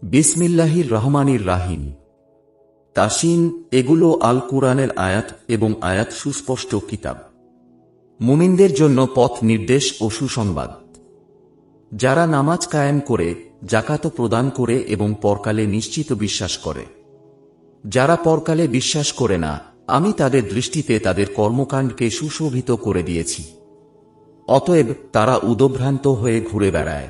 বিসমিল্লাহির রহমানির রাহিম। তাসিন, এগুলো আল কুরআনের আয়াত এবং আয়াত সুস্পষ্ট কিতাব। মুমিনদের জন্য পথ নির্দেশ ও সুসংবাদ। যারা নামাজ কায়েম করে, জাকাত প্রদান করে এবং পরকালে নিশ্চিত বিশ্বাস করে। যারা পরকালে বিশ্বাস করে না, আমি তাদের দৃষ্টিতে তাদের কর্মকাণ্ডকে সুশোভিত করে দিয়েছি। অতএব তারা উদভ্রান্ত হয়ে ঘুরে বেড়ায়।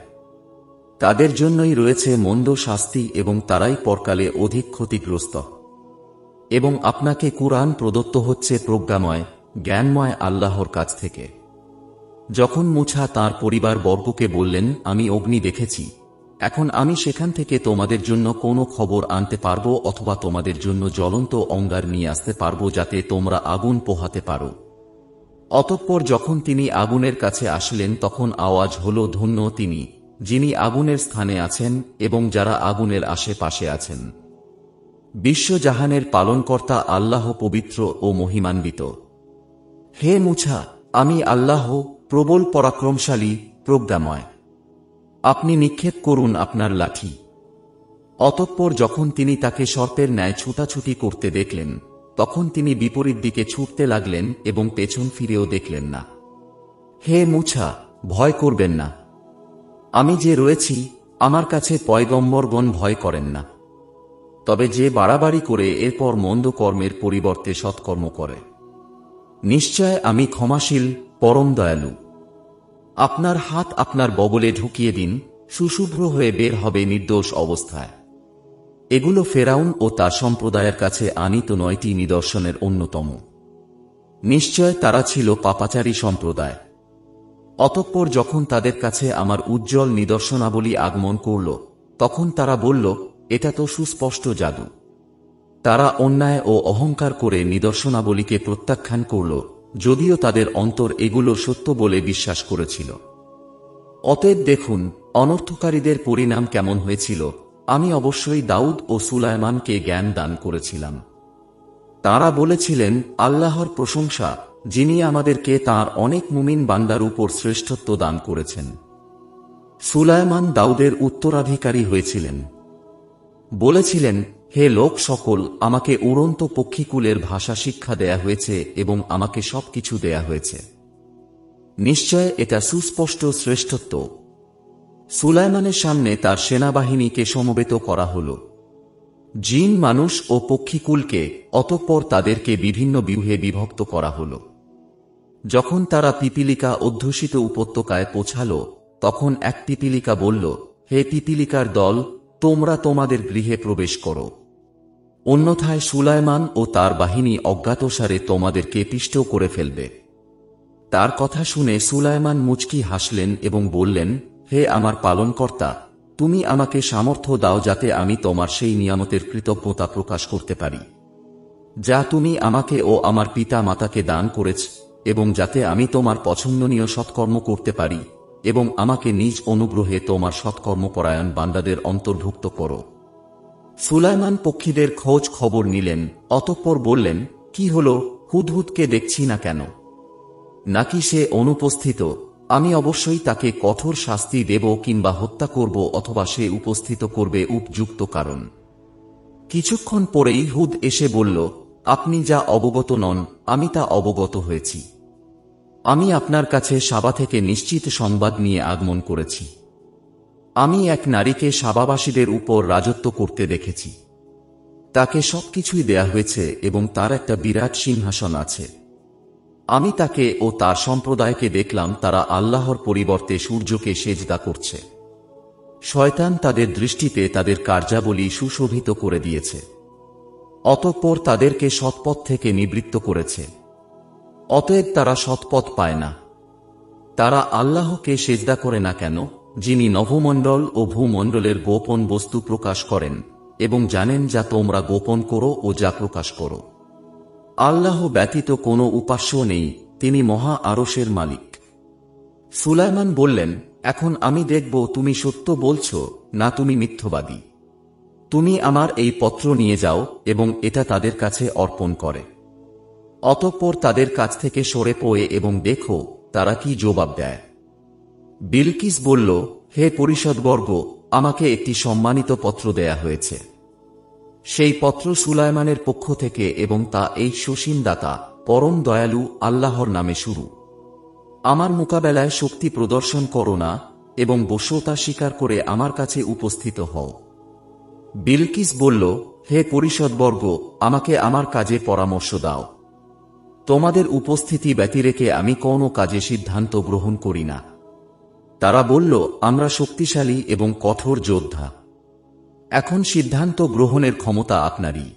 তাদের জন্যই রয়েছে মন্দ শাস্তি এবং তারাই পরকালে অধিক ক্ষতিগ্রস্ত। এবং আপনাকে কুরআন প্রদত্ত হচ্ছে প্রজ্ঞাময়, জ্ঞানময় আল্লাহর কাছ থেকে। যখন মূসা তাঁর পরিবার বর্গকে বললেন, আমি অগ্নি দেখেছি, এখন আমি সেখান থেকে তোমাদের জন্য কোনো খবর আনতে পারবো অথবা তোমাদের জন্য জ্বলন্ত অঙ্গার নিয়ে আসতে পারবো যাতে তোমরা আগুন পোহাতে পারো। অতঃপর যখন তিনি আগুনের কাছে আসলেন তখন আওয়াজ হল, ধন্য তিনি যিনি আগুনের স্থানে আছেন এবং যারা আগুনের আশেপাশে আছেন। বিশ্বজাহানের পালনকর্তা আল্লাহ পবিত্র ও মহিমান্বিত। হে মূসা, আমি আল্লাহ, প্রবল পরাক্রমশালী, প্রজ্ঞাময়। আপনি নিক্ষেপ করুন আপনার লাঠি। অতঃপর যখন তিনি তাকে সর্পের ন্যায় ছুটাছুটি করতে দেখলেন, তখন তিনি বিপরীত দিকে ছুটতে লাগলেন এবং পেছন ফিরেও দেখলেন না। হে মূসা, ভয় করবেন না, আমি যে রয়েছি, আমার কাছে পয়গম্বরগণ ভয় করেন না। তবে যে বাড়াবাড়ি করে এরপর মন্দ কর্মের পরিবর্তে সৎকর্ম করে, নিশ্চয় আমি ক্ষমাশীল, পরম দয়ালু। আপনার হাত আপনার বগলে ঢুকিয়ে দিন, সুশুভ্র হয়ে বের হবে নির্দোষ অবস্থায়। এগুলো ফেরাউন ও তার সম্প্রদায়ের কাছে আনিত 9টি নিদর্শনের অন্যতম। নিশ্চয় তারা ছিল পাপাচারী সম্প্রদায়। অতঃপর যখন তাদের কাছে আমার উজ্জ্বল নিদর্শনাবলী আগমন করল, তখন তারা বলল, এটা তো সুস্পষ্ট জাদু। তারা অন্যায় ও অহংকার করে নিদর্শনাবলীকে প্রত্যাখ্যান করল, যদিও তাদের অন্তর এগুলো সত্য বলে বিশ্বাস করেছিল। অতএব দেখুন অনর্থকারীদের পরিণাম কেমন হয়েছিল। আমি অবশ্যই দাউদ ও সুলায়মানকে জ্ঞান দান করেছিলাম। তাঁরা বলেছিলেন, আল্লাহর প্রশংসা, যিনি আমাদেরকে তাঁর অনেক মুমিন বান্দার উপর শ্রেষ্ঠত্ব দান করেছেন। সুলায়মান দাউদের উত্তরাধিকারী হয়েছিলেন। বলেছিলেন, হে লোক সকল, আমাকে উড়ন্ত পক্ষীকুলের ভাষা শিক্ষা দেয়া হয়েছে এবং আমাকে সবকিছু দেয়া হয়েছে। নিশ্চয় এটা সুস্পষ্ট শ্রেষ্ঠত্ব। সুলায়মানের সামনে তার সেনাবাহিনীকে সমবেত করা হল, জিন, মানুষ ও পক্ষীকুলকে। অতঃপর তাদেরকে বিভিন্ন ব্যূহে বিভক্ত করা হল। যখন তারা পিপীলিকা অধ্যুষিত উপত্যকায় পৌঁছাল, তখন এক পিপীলিকা বলল, হে পিপীলিকার দল, তোমরা তোমাদের গৃহে প্রবেশ করো, অন্যথায় সুলায়মান ও তার বাহিনী অজ্ঞাতসারে তোমাদেরকে পিষ্ট করে ফেলবে। তার কথা শুনে সুলায়মান মুচকি হাসলেন এবং বললেন, হে আমার পালনকর্তা, তুমি আমাকে সামর্থ্য দাও যাতে আমি তোমার সেই নিয়ামতের কৃতজ্ঞতা প্রকাশ করতে পারি, যা তুমি আমাকে ও আমার পিতা মাতাকে দান করেছ, এবং যাতে আমি তোমার পছন্দনীয় সৎকর্ম করতে পারি, এবং আমাকে নিজ অনুগ্রহে তোমার সৎকর্মপরায়ণ বান্দাদের অন্তর্ভুক্ত করো। সুলায়মান পক্ষীদের খোঁজ খবর নিলেন, অতঃপর বললেন, কি হল, হুদহুদকে দেখছি না কেন? নাকি সে অনুপস্থিত? আমি অবশ্যই তাকে কঠোর শাস্তি দেব কিংবা হত্যা করব, অথবা সে উপস্থিত করবে উপযুক্ত কারণ। কিছুক্ষণ পরেই হুদ এসে বলল, আপনি যা অবগত নন, আমি তা অবগত হয়েছি। আমি আপনার কাছে সাবা থেকে নিশ্চিত সংবাদ নিয়ে আগমন করেছি। আমি এক নারীকে সাবাবাসীদের উপর রাজত্ব করতে দেখেছি। তাকে সবকিছুই দেয়া হয়েছে এবং তার একটা বিরাট সিংহাসন আছে। আমি তাকে ও তার সম্প্রদায়কে দেখলাম, তারা আল্লাহর পরিবর্তে সূর্যকে সেজদা করছে। শয়তান তাদের দৃষ্টিতে তাদের কার্যাবলী সুশোভিত করে দিয়েছে। অতঃপর তাদেরকে সৎপথ থেকে নিবৃত্ত করেছে। অতএব তারা সৎপথ পায় না। তারা আল্লাহকে সেজদা করে না কেন, যিনি নভমণ্ডল ও ভূমণ্ডলের গোপন বস্তু প্রকাশ করেন এবং জানেন যা তোমরা গোপন করো ও যা প্রকাশ করো। আল্লাহ ব্যতীত কোনো উপাস্য নেই, তিনি মহা আরশের মালিক। সুলায়মান বললেন, এখন আমি দেখব তুমি সত্য বলছ না তুমি মিথ্যবাদী। তুমি আমার এই পত্র নিয়ে যাও এবং এটা তাদের কাছে অর্পণ করে। অতঃপর তাদের কাছ থেকে সরে পড়ে এবং দেখো তারা কি জবাব দেয়। বিলকিস বলল, হে পরিষদবর্গ, আমাকে একটি সম্মানিত পত্র দেয়া হয়েছে। সেই পত্র সুলাইমানের পক্ষ থেকে এবং তা এই সসীম দাতা পরম দয়ালু আল্লাহর নামে শুরু। আমার মোকাবেলায় শক্তি প্রদর্শন করো না এবং বশ্যতা স্বীকার করে আমার কাছে উপস্থিত হও। বিলকিস বলল, হে পরিষদবর্গ, আমাকে আমার কাজে পরামর্শ দাও। তোমাদের উপস্থিতি ব্যতিরেকে আমি কোনো কাজে সিদ্ধান্ত গ্রহণ করি না। তারা বলল, আমরা শক্তিশালী এবং কঠোর যোদ্ধা। এখন সিদ্ধান্ত গ্রহণের ক্ষমতা আপনারই।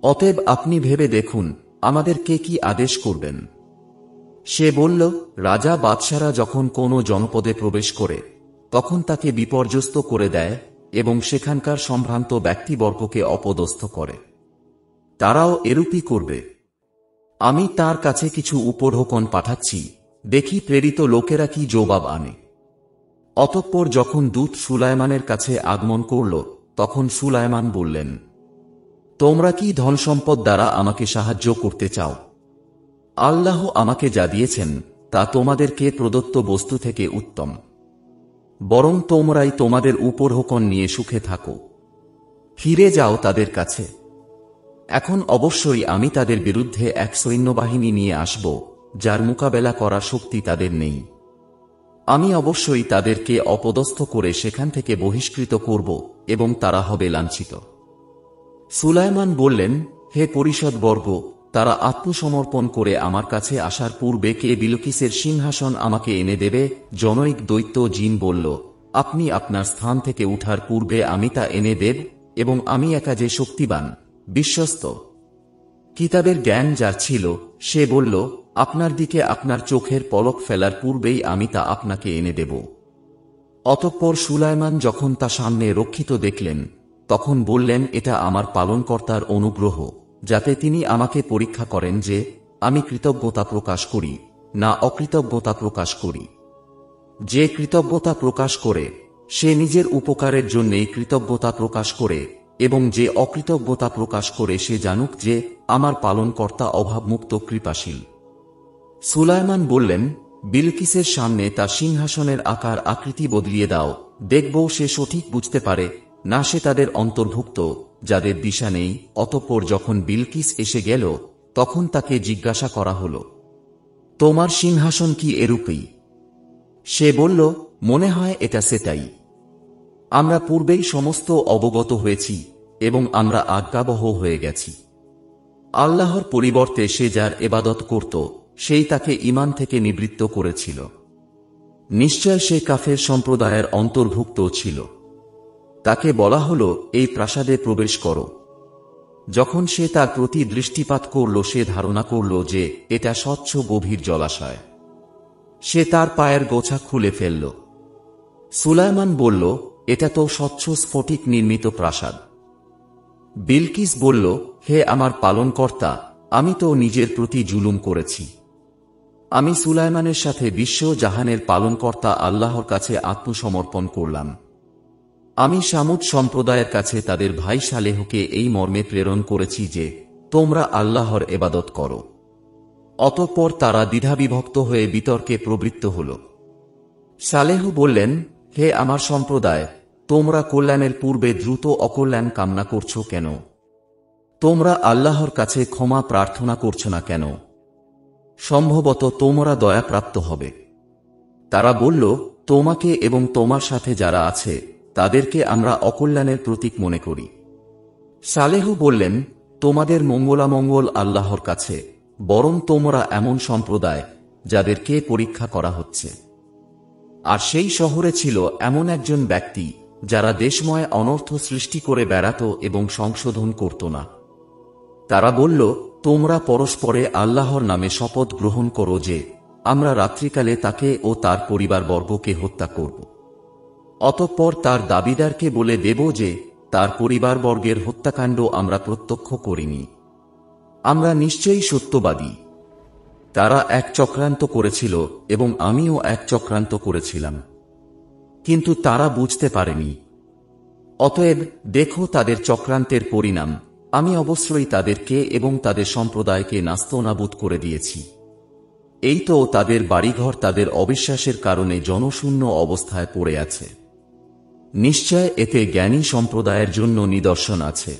অতএব আপনি ভেবে দেখুন আমাদের কে কি আদেশ করবেন। সে বলল, রাজা বাদশারা যখন কোনো জনপদে প্রবেশ করে তখন তাকে বিপর্যস্ত করে দেয় এবং সেখানকার সম্ভ্রান্ত ব্যক্তিবর্গকে অপদস্থ করে। তারাও এরূপই করবে। আমি তার কাছে কিছু উপঢৌকন পাঠাচ্ছি, দেখি প্রেরিত লোকেরা কি জবাব আনে। অতঃপর যখন দূত সুলাইমানের কাছে আগমন করল তখন সুলাইমান বললেন, তোমরা কি ধনসম্পদ দ্বারা আমাকে সাহায্য করতে চাও? আল্লাহ আমাকে যা দিয়েছেন তা তোমাদেরকে প্রদত্ত বস্তু থেকে উত্তম। বরং তোমরাই তোমাদের উপঢৌকন নিয়ে সুখে থাকো, ফিরে যাও তাদের কাছে। এখন অবশ্যই আমি তাদের বিরুদ্ধে এক সৈন্যবাহিনী নিয়ে আসব যার মোকাবেলা করার শক্তি তাদের নেই। আমি অবশ্যই তাদেরকে অপদস্থ করে সেখান থেকে বহিষ্কৃত করব এবং তারা হবে লাঞ্ছিত। সুলাইমান বললেন, হে পরিষদবর্গ, তারা আত্মসমর্পণ করে আমার কাছে আসার পূর্বে কে বিলকিসের সিংহাসন আমাকে এনে দেবে? জনৈক দৈত্য জিন বলল, আপনি আপনার স্থান থেকে উঠার পূর্বে আমি তা এনে দেব, এবং আমি একা যে শক্তিবান, বিশ্বস্ত, কিতাবের জ্ঞান যার ছিল, সে বলল, আপনার দিকে আপনার চোখের পলক ফেলার পূর্বেই আমি তা আপনাকে এনে দেব। অতঃপর সুলাইমান যখন তা সামনে রক্ষিত দেখলেন তখন বললেন, এটা আমার পালনকর্তার অনুগ্রহ, যাতে তিনি আমাকে পরীক্ষা করেন যে আমি কৃতজ্ঞতা প্রকাশ করি না অকৃতজ্ঞতা প্রকাশ করি। যে কৃতজ্ঞতা প্রকাশ করে সে নিজের উপকারের জন্যেই কৃতজ্ঞতা প্রকাশ করে, এবং যে অকৃতজ্ঞতা প্রকাশ করে সে জানুক যে আমার পালনকর্তা অভাবমুক্ত কৃপাশীল। সুলাইমান বললেন, বিলকিসের সামনে তার সিংহাসনের আকার আকৃতি বদলিয়ে দাও, দেখব সে সঠিক বুঝতে পারে না সে তাদের অন্তর্ভুক্ত যাদের দিশা নেই। অতঃপর যখন বিলকিস এসে গেল তখন তাকে জিজ্ঞাসা করা হল, তোমার সিংহাসন কি এরূপই? সে বলল, মনে হয় এটা সেটাই। আমরা পূর্বেই সমস্ত অবগত হয়েছি এবং আমরা আজ্ঞাবহ হয়ে গেছি। আল্লাহর পরিবর্তে সে যার এবাদত করত সেই তাকে ঈমান থেকে নিবৃত্ত করেছিল। নিশ্চয় সে কাফের সম্প্রদায়ের অন্তর্ভুক্ত ছিল। তাকে বলা হল, এই প্রাসাদে প্রবেশ করো। যখন সে তার প্রতি দৃষ্টিপাত করল সে ধারণা করল যে এটা স্বচ্ছ গভীর জলাশয়। সে তার পায়ের গোছা খুলে ফেলল। সুলাইমান বলল, এটা তো স্বচ্ছ স্ফটিক নির্মিত প্রাসাদ। বিলকিস বলল, হে আমার পালনকর্তা, আমি তো নিজের প্রতি জুলুম করেছি। আমি সুলাইমানের সাথে বিশ্ব জাহানের পালনকর্তা আল্লাহর কাছে আত্মসমর্পণ করলাম। আমি সামুদ সম্প্রদায়ের কাছে তাদের ভাই সালেহকে এই মর্মে প্রেরণ করেছি যে তোমরা আল্লাহর এবাদত করো। অতঃপর তারা দ্বিধাবিভক্ত হয়ে বিতর্কে প্রবৃত্ত হল। সালেহ বললেন, হে আমার সম্প্রদায়, তোমরা কল্যাণের পূর্বে দ্রুত অকল্যাণ কামনা করছ কেন? তোমরা আল্লাহর কাছে ক্ষমা প্রার্থনা করছ না কেন? সম্ভবত তোমরা দয়াপ্রাপ্ত হবে। তারা বলল, তোমাকে এবং তোমার সাথে যারা আছে তাদেরকে আমরা অকল্যাণের প্রতীক মনে করি। সালেহ বললেন, তোমাদের মঙ্গলামঙ্গল আল্লাহর কাছে, বরং তোমরা এমন সম্প্রদায় যাদেরকে পরীক্ষা করা হচ্ছে। আর সেই শহরে ছিল এমন একজন ব্যক্তি যারা দেশময় অনর্থ সৃষ্টি করে বেড়াত এবং সংশোধন করত না। তারা বলল, তোমরা পরস্পরে আল্লাহর নামে শপথ গ্রহণ করো যে আমরা রাত্রিকালে তাকে ও তার পরিবারবর্গকে হত্যা করব। অতঃপর তার দাবিদারকে বলে দেব যে তার পরিবারবর্গের হত্যাকাণ্ড আমরা প্রত্যক্ষ করিনি। আমরা নিশ্চয়ই সত্যবাদী। তারা এক চক্রান্ত করেছিল এবং আমিও এক চক্রান্ত করেছিলাম, কিন্তু তারা বুঝতে পারেনি। অতএব দেখো তাদের চক্রান্তের পরিণাম। আমি অবশ্যই তাদেরকে এবং তাদের সম্প্রদায়কে নাস্তানাবুদ করে দিয়েছি। এই তো তাদের বাড়িঘর তাদের অবিশ্বাসের কারণে জনশূন্য অবস্থায় পড়ে আছে। নিশ্চয় এতে জ্ঞানী সম্প্রদায়ের জন্য নিদর্শন আছে।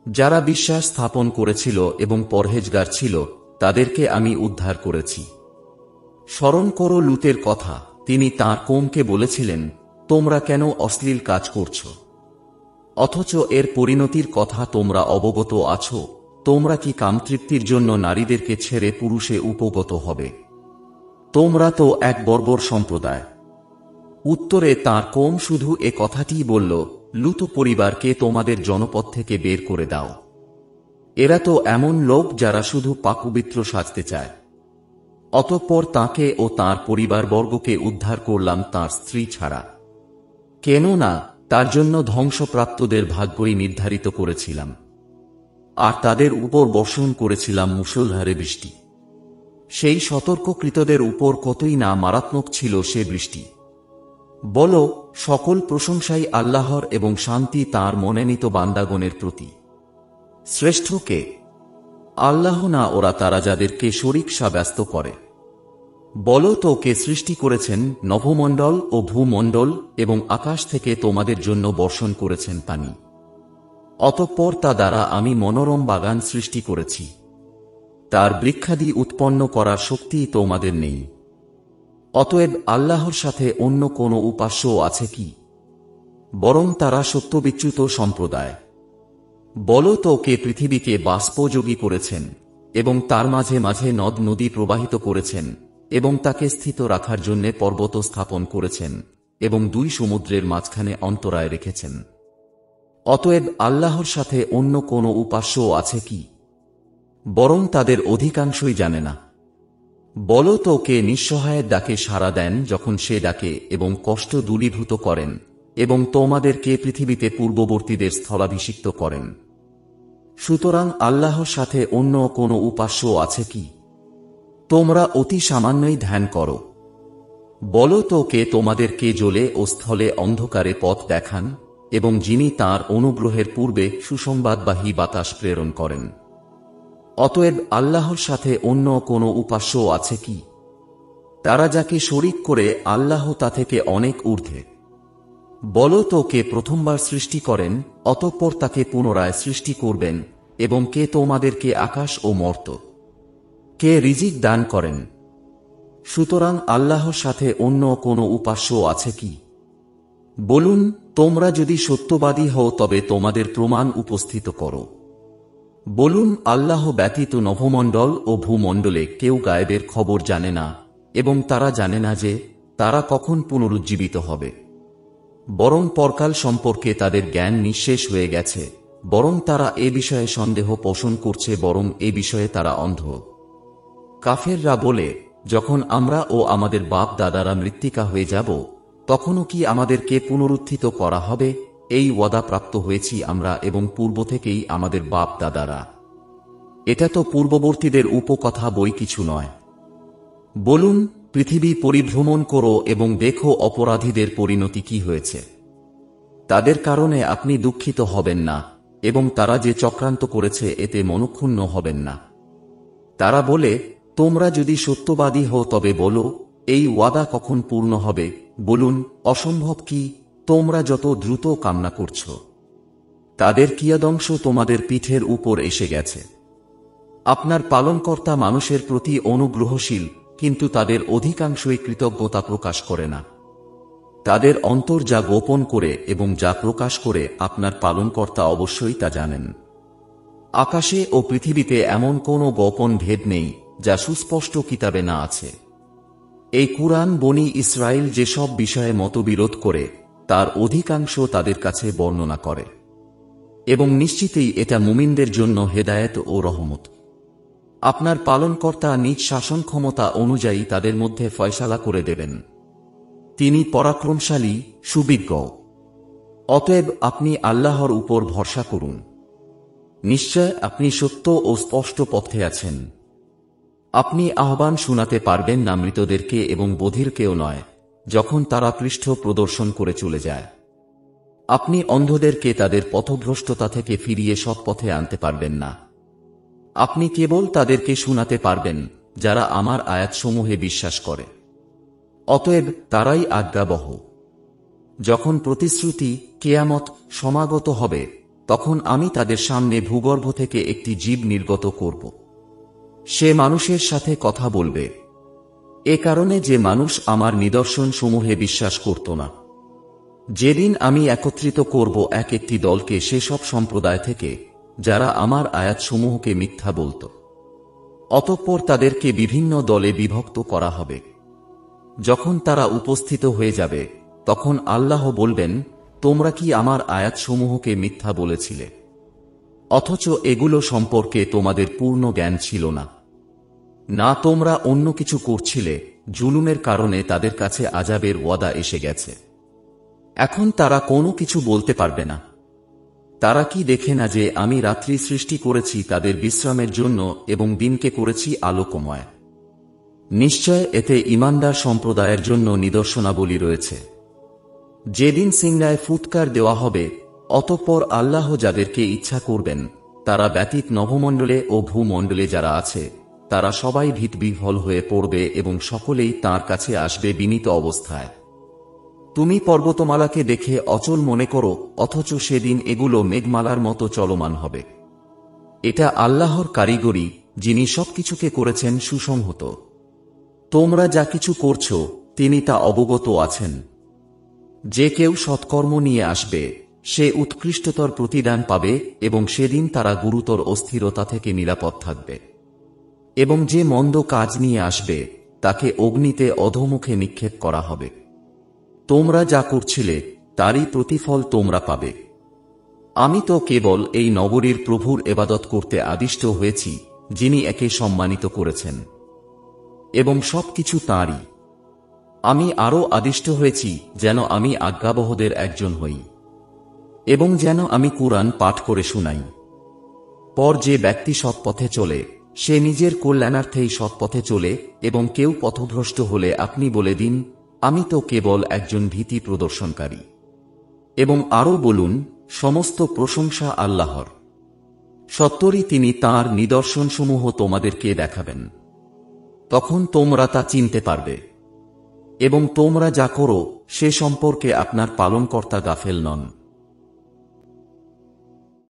যারা বিশ্বাস স্থাপন করেছিল এবং পরহেজগার ছিল, তাদেরকে আমি উদ্ধার করেছি। স্মরণ করো লূতের কথা, তিনি তাঁর কওমকে বলেছিলেন, তোমরা কেন অশ্লীল কাজ করছ? অথচ এর পরিণতির কথা তোমরা অবগত আছো। তোমরা কি কামতৃপ্তির জন্য নারীদেরকে ছেড়ে পুরুষে উপগত হবে? তোমরা তো এক বর্বর সম্প্রদায়। উত্তরে তাঁর কওম শুধু এ কথাটিই বলল, লূত পরিবারকে তোমাদের জনপদ থেকে বের করে দাও। এরা তো এমন লোক যারা শুধু পাকপবিত্র সাজতে চায়। অতঃপর তাঁকে ও তাঁর পরিবারবর্গকে উদ্ধার করলাম তাঁর স্ত্রী ছাড়া। কেননা তার জন্য ধ্বংসপ্রাপ্তদের ভাগ্যই নির্ধারিত করেছিলাম, আর তাদের উপর বর্ষণ করেছিলাম মুষলধারে বৃষ্টি। সেই সতর্ককৃতদের উপর কতই না মারাত্মক ছিল সে বৃষ্টি। বলো, সকল প্রশংসাই আল্লাহর এবং শান্তি তাঁর মনোনীত বান্দাগণের প্রতি। শ্রেষ্ঠ কে? আল্লাহ না ওরা তারা যাদেরকে শরীক সাব্যস্ত করে। বলো তো কে সৃষ্টি করেছেন নভমণ্ডল ও ভূমণ্ডল এবং আকাশ থেকে তোমাদের জন্য বর্ষণ করেছেন পানি। অতঃপর তা দ্বারা আমি মনোরম বাগান সৃষ্টি করেছি। তার বৃক্ষাদি উৎপন্ন করার শক্তি তোমাদের নেই। অতএব আল্লাহর সাথে অন্য কোনো উপাস্য আছে কি? বরং তারা সত্যবিচ্যুত সম্প্রদায়। বলো তো কে পৃথিবীকে বাষ্পযোগী করেছেন এবং তার মাঝে মাঝে নদ নদী প্রবাহিত করেছেন এবং তাকে স্থিত রাখার জন্য পর্বত স্থাপন করেছেন এবং দুই সমুদ্রের মাঝখানে অন্তরায় রেখেছেন। অতএব আল্লাহর সাথে অন্য কোনো উপাস্য আছে কি? বরং তাদের অধিকাংশই জানে না। বলো তো কে নিঃসহায়ের ডাকে সাড়া দেন যখন সে ডাকে এবং কষ্ট দূরীভূত করেন এবং তোমাদেরকে পৃথিবীতে পূর্ববর্তীদের স্থলাভিষিক্ত করেন। সুতরাং আল্লাহর সাথে অন্য কোনো উপাস্য আছে কি? তোমরা অতি সামান্যই ধ্যান করো। বলো তো কে তোমাদেরকে জ্বলে ও স্থলে অন্ধকারে পথ দেখান এবং যিনি তাঁর অনুগ্রহের পূর্বে সুসংবাদবাহী বাতাস প্রেরণ করেন। অতএব আল্লাহর সাথে অন্য কোনো উপাস্য আছে কি? তারা যাকে শরীক করে আল্লাহ তা থেকে অনেক ঊর্ধ্বে। বলো তো কে প্রথমবার সৃষ্টি করেন অতঃপর তাকে পুনরায় সৃষ্টি করবেন এবং কে তোমাদেরকে আকাশ ও মর্ত, কে রিজিক দান করেন? সুতরাং আল্লাহর সাথে অন্য কোনো উপাস্য আছে কি? বলুন, তোমরা যদি সত্যবাদী হও তবে তোমাদের প্রমাণ উপস্থিত করো। বলুন, আল্লাহ ব্যতীত নভমণ্ডল ও ভূমণ্ডলে কেউ গায়েবের খবর জানে না এবং তারা জানে না যে তারা কখন পুনরুজ্জীবিত হবে। বরং পরকাল সম্পর্কে তাদের জ্ঞান নিঃশেষ হয়ে গেছে, বরং তারা এ বিষয়ে সন্দেহ পোষণ করছে, বরং এ বিষয়ে তারা অন্ধ। কাফেররা বলে, যখন আমরা ও আমাদের বাপ দাদারা মৃত্তিকা হয়ে যাব তখনও কি আমাদেরকে পুনরুত্থিত করা হবে? এই ওয়াদা প্রাপ্ত হয়েছি আমরা এবং পূর্ব থেকেই আমাদের বাপ দাদারা। এটা তো পূর্ববর্তীদের উপকথা বই, কিছু নয়। বলুন, পৃথিবী পরিভ্রমণ করো এবং দেখো অপরাধীদের পরিণতি কি হয়েছে। তাদের কারণে আপনি দুঃখিত হবেন না এবং তারা যে চক্রান্ত করেছে এতে মনক্ষুণ্ণ হবেন না। তারা বলে, তোমরা যদি সত্যবাদী হও তবে বলো, এই ওয়াদা কখন পূর্ণ হবে? বলুন, অসম্ভব কি? তোমরা যত দ্রুত কামনা করছ। তাদের কিয়দংশ তোমাদের পিঠের উপর এসে গেছে। আপনার পালনকর্তা মানুষের প্রতি অনুগ্রহশীল, কিন্তু তাদের অধিকাংশই কৃতজ্ঞতা প্রকাশ করে না। তাদের অন্তর যা গোপন করে এবং যা প্রকাশ করে আপনার পালনকর্তা অবশ্যই তা জানেন। আকাশে ও পৃথিবীতে এমন কোনো গোপন ভেদ নেই যা সুস্পষ্ট কিতাবে না আছে। এই কুরআন বনি ইসরাইল যেসব বিষয়ে মতবিরোধ করে তার অধিকাংশ তাদের কাছে বর্ণনা করে এবং নিশ্চিতই এটা মুমিনদের জন্য হেদায়েত ও রহমত। আপনার পালনকর্তা নিজ শাসন ক্ষমতা অনুযায়ী তাদের মধ্যে ফয়সালা করে দেবেন। তিনি পরাক্রমশালী, সুবিজ্ঞ। অতএব আপনি আল্লাহর উপর ভরসা করুন। নিশ্চয় আপনি সত্য ও স্পষ্ট পথে আছেন। আপনি আহ্বান শোনাতে পারবেন না মৃতদেরকে এবং বধিরকেও নয়, যখন তারা পৃষ্ঠ প্রদর্শন করে চলে যায়। আপনি অন্ধদেরকে তাদের পথভ্রষ্টতা থেকে ফিরিয়ে সৎপথে আনতে পারবেন না। আপনি কেবল তাদেরকে শোনাতে পারবেন যারা আমার আয়াতসমূহে বিশ্বাস করে। অতএব তারাই আজ্ঞাবহ। যখন প্রতিশ্রুতি কিয়ামত সমাগত হবে, তখন আমি তাদের সামনে ভূগর্ভ থেকে একটি জীব নির্গত করব। সে মানুষের সাথে কথা বলবে, এ কারণে যে মানুষ আমার নিদর্শন সমূহে বিশ্বাস করত না। যেদিন আমি একত্রিত করব এক একটি দলকে সেসব সম্প্রদায় থেকে, যারা আমার আয়াতসমূহকে মিথ্যা বলত। অতঃপর তাদেরকে বিভিন্ন দলে বিভক্ত করা হবে। যখন তারা উপস্থিত হয়ে যাবে, তখন আল্লাহ বলবেন, তোমরা কি আমার আয়াতসমূহকে মিথ্যা বলেছিলে? অথচ এগুলো সম্পর্কে তোমাদের পূর্ণ জ্ঞান ছিল না। না তোমরা অন্য কিছু করছিলে, জুলুমের কারণে তাদের কাছে আযাবের ওয়াদা এসে গেছে। এখন তারা কোনো কিছু বলতে পারবে না। তারা কি দেখে না যে আমি রাত্রি সৃষ্টি করেছি তাদের বিশ্রামের জন্য এবং দিনকে করেছি আলোকময়? নিশ্চয় এতে ঈমানদার সম্প্রদায়ের জন্য নিদর্শনাবলী রয়েছে। যেদিন সিংহায় ফুৎকার দেওয়া হবে, অতঃপর আল্লাহ যাদেরকে ইচ্ছা করবেন, তারা ব্যতীত নভমণ্ডলে ও ভূমণ্ডলে যারা আছে, তারা সবাই ভীতবিহ্বল হয়ে পড়বে এবং সকলেই তাঁর কাছে আসবে বিনীত অবস্থায়। তুমি পর্বতমালাকে দেখে অচল মনে করো, অথচ সেদিন এগুলো মেঘমালার মতো চলমান হবে। এটা আল্লাহর কারিগরি, যিনি সবকিছুকে করেছেন সুসংহত। তোমরা যা কিছু করছ, তিনি তা অবগত আছেন। যে কেউ সৎকর্ম নিয়ে আসবে, সে উৎকৃষ্টতর প্রতিদান পাবে এবং সেদিন তারা গুরুতর অস্থিরতা থেকে নিরাপদ থাকবে। এবং যে মন্দ কাজ নিয়ে আসবে, তাকে অগ্নিতে অধোমুখে নিক্ষেপ করা হবে। তোমরা যা করছিলে, তারই প্রতিফল তোমরা পাবে। আমি তো কেবল এই নগরীর প্রভুর ইবাদত করতে আদিষ্ট হয়েছি, যিনি একে সম্মানিত করেছেন, এবং সবকিছু তাঁরই। আমি আরও আদিষ্ট হয়েছি যেন আমি আজ্ঞাবহদের একজন হই, এবং যেন আমি কুরআন পাঠ করে শুনাই। পর যে ব্যক্তি সৎপথে চলে, সে নিজের কল্যাণার্থেই সৎপথে চলে, এবং কেউ পথভ্রষ্ট হলে আপনি বলে দিন, আমি তো কেবল একজন ভীতি প্রদর্শনকারী। এবং আরও বলুন, সমস্ত প্রশংসা আল্লাহর। সত্তরই তিনি তাঁর নিদর্শনসমূহ তোমাদেরকে দেখাবেন। তখন তোমরা তা চিনতে পারবে। এবং তোমরা যা করো, সে সম্পর্কে আপনার পালনকর্তা গাফেল নন।